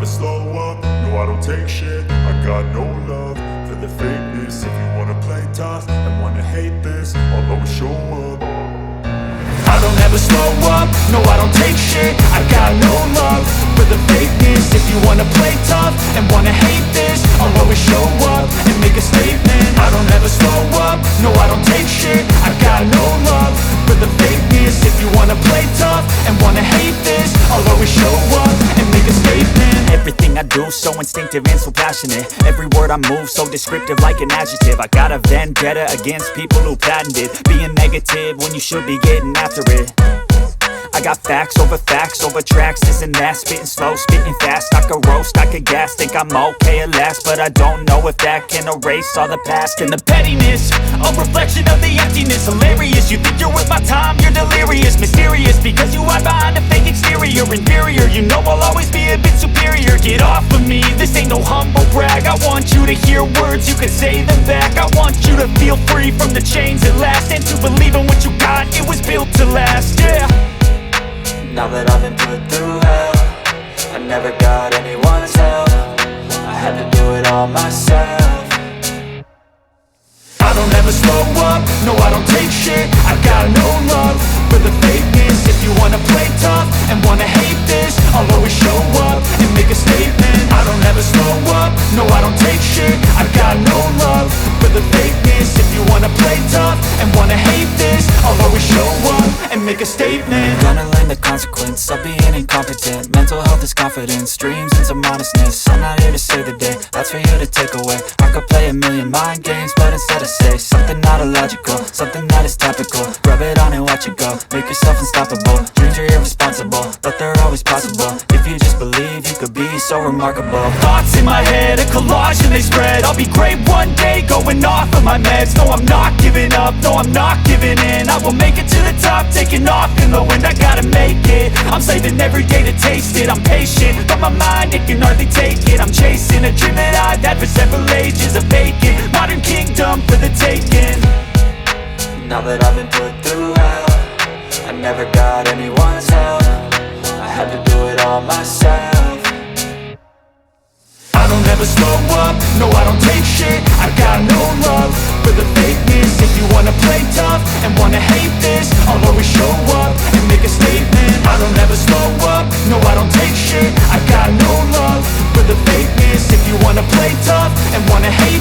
slow up, no I don't take shit. I got no love for the fakeness. If you wanna play tough and wanna hate this, I'll always show up. I don't ever slow up, no I don't take shit. I got no love for the fakeness. If you wanna play tough and wanna hate this, I'll always show up and make a statement. I don't ever slow up, no I don't take shit. I got no love for the fakeness. If you wanna play tough and wanna hate this, I'll always show up and make a statement. Everything I do so instinctive and so passionate. Every word I move so descriptive like an adjective. I got a vendetta against people who patented being negative when you should be getting after it. I got facts over tracks, this and that. Spitting slow, spitting fast, I could roast, I could gas. Think I'm okay at last, but I don't know if that can erase all the past. And the pettiness, a reflection of the emptiness. Hilarious, you think you're worth my time, you're delirious. Mysterious, because you hide behind a fake exterior. Inferior, you know I'll always be a bit superior. Get off of me, this ain't no humble brag. I want you to hear words, you can say them back. I want you to feel free from the chains at last, and to believe in what you got, it was built to last, yeah. Now that I've been put through hell, I never got anyone's help. I had to do it all myself. I don't ever slow up, no I don't take shit. I got no love for the fakeness. If you wanna play tough and wanna hate this, I'll always show up and make a statement. I don't ever slow up, no I don't take shit. I got no love for the fakeness. If you wanna play tough and wanna hate this, I'll always show up and make a statement. Gonna learn the consequence of being incompetent. Mental health is confidence, dreams and some honestness. I'm not here to save the day, that's for you to take away. I could play a million mind games, but instead I say something not illogical, something that is topical. Rub it on and watch it go, make yourself unstoppable. Dreams are irresponsible, but they're always possible. If you just believe, you could be so remarkable. Thoughts in my head, a collage and they spread. I'll be great one day, going off of my meds. No, I'm not giving up, no, I'm not giving in. I will make it to the top, taking off in the wind. I gotta make it, I'm saving every day to taste it. I'm patient, but my mind, it can hardly take it. I'm chasing a dream that I've had for several ages. A vacant, modern kingdom for the taking. Now that I've been put through hell, I never got anyone's help. I had to do it all myself. I don't ever slow up, no I don't take shit. I got no love for the fakeness. If you wanna play tough and wanna hate this, I'll always show up and make a statement. I don't ever slow up, no I don't take shit. I got no love for the fakeness. If you wanna play tough and wanna hate